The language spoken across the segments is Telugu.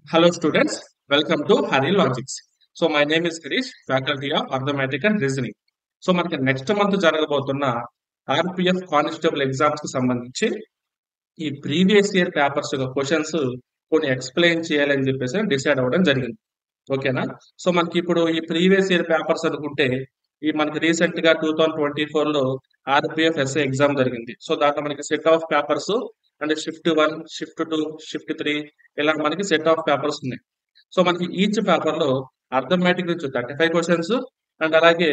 Hello students, welcome to Hari Logics. So my name is Girish, faculty of Arithmetic and Reasoning. So మనకి నెక్స్ట్ మంత్ జరగబోతున్న ఆర్పిఎఫ్ కానిస్టేబుల్ ఎగ్జామ్స్ కి సంబంధించి ఈ ప్రీవియస్ ఇయర్ పేపర్స్ క్వశ్చన్స్ కొన్ని ఎక్స్ప్లెయిన్ చేయాలని చెప్పేసి డిసైడ్ అవ్వడం జరిగింది. ఓకేనా? సో మనకి ఇప్పుడు ఈ ప్రీవియస్ ఇయర్ పేపర్స్ అనుకుంటే ఈ మనకి రీసెంట్ గా 2024 లో ఆర్పిఎఫ్ ఎస్ఏ ఎగ్జామ్ జరిగింది. సో దాంట్లో మనకి సెట్ ఆఫ్ పేపర్స్ అంటే షిఫ్ట్ 1, షిఫ్ట్ 2, షిఫ్ట్ 3 ఇలా మనకి సెట్ ఆఫ్ పేపర్స్ ఉన్నాయి. సో మనకి ఈచ్ పేపర్ లో అర్థమెటిక్ నుంచి 35 క్వశ్చన్స్ అండ్ అలాగే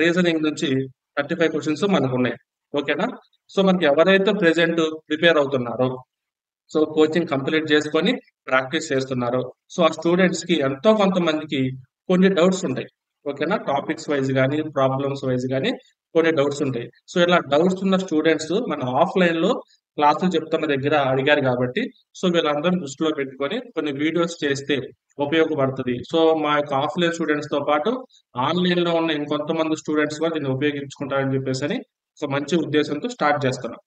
రీజనింగ్ నుంచి 35 క్వశ్చన్స్ మనకు ఉన్నాయి. ఓకేనా? సో మనకి ఎవరైతే ప్రెసెంట్ ప్రిపేర్ అవుతున్నారో సో కోచింగ్ కంప్లీట్ చేసుకొని ప్రాక్టీస్ చేస్తున్నారు. సో ఆ స్టూడెంట్స్ కి ఎంతో కొంతమందికి కొన్ని డౌట్స్ ఉంటాయి. ఓకేనా? టాపిక్స్ వైజ్ కానీ ప్రాబ్లమ్స్ వైజ్ కానీ కొన్ని డౌట్స్ ఉంటాయి. సో ఇలా డౌట్స్ ఉన్న స్టూడెంట్స్ మన ఆఫ్లైన్ లో క్లాసులు చెప్తున్న దగ్గర అడిగారు కాబట్టి సో వీళ్ళందరినీ దృష్టిలో పెట్టుకొని కొన్ని వీడియోస్ చేస్తే ఉపయోగపడుతుంది. సో మా యొక్క ఆఫ్లైన్ స్టూడెంట్స్ తో పాటు ఆన్లైన్ లో ఉన్న ఇంకొంతమంది స్టూడెంట్స్ కూడా దీన్ని ఉపయోగించుకుంటారని చెప్పేసి ఒక మంచి ఉద్దేశంతో స్టార్ట్ చేస్తున్నాం.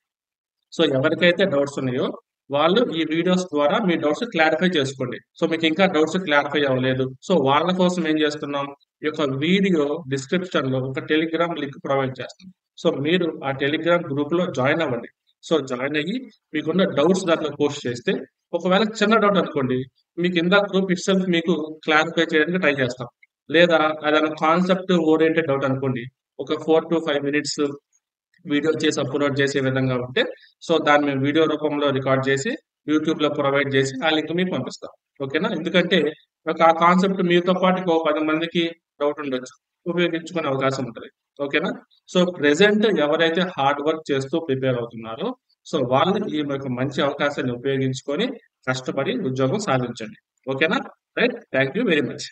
సో ఎవరికైతే డౌట్స్ ఉన్నాయో వాళ్ళు ఈ వీడియోస్ ద్వారా మీ డౌట్స్ క్లారిఫై చేసుకోండి. సో మీకు ఇంకా డౌట్స్ క్లారిఫై అవ్వలేదు. సో వాళ్ళ కోసం ఏం చేస్తున్నాం, ఈ యొక్క వీడియో డిస్క్రిప్షన్ లో ఒక టెలిగ్రామ్ లింక్ ప్రొవైడ్ చేస్తాం. సో మీరు ఆ టెలిగ్రామ్ గ్రూప్ లో జాయిన్ అవ్వండి. సో జాయిన్ అయ్యి మీకున్న డౌట్స్ దాంట్లో పోస్ట్ చేస్తే ఒకవేళ చిన్న డౌట్ అనుకోండి, మీకు ఇందా గ్రూప్ ఇట్ సెల్ఫ్ మీకు క్లారిఫై చేయడానికి ట్రై చేస్తాం. లేదా ఏదైనా కాన్సెప్ట్ ఓరియంటెడ్ డౌట్ అనుకోండి, ఒక 4 to 5 minutes వీడియో చేసి అప్లోడ్ చేసే విధంగా ఉంటే సో దాన్ని మేము వీడియో రూపంలో రికార్డ్ చేసి యూట్యూబ్ లో ప్రొవైడ్ చేసి ఆ లింక్ మీకు పంపిస్తాం. ఓకేనా? ఎందుకంటే ఒక ఆ కాన్సెప్ట్ మీతో పాటు ఇంకో 10 మందికి డౌట్ ఉండొచ్చు, ఉపయోగించుకునే అవకాశం ఉంటుంది. ఓకేనా? సో ప్రెసెంట్ ఎవరైతే హార్డ్ వర్క్ చేస్తూ ప్రిపేర్ అవుతున్నారో సో వాళ్ళు ఈ యొక్క మంచి అవకాశాన్ని ఉపయోగించుకొని కష్టపడి ఉద్యోగం సాధించండి. ఓకేనా? Right, thank you very much.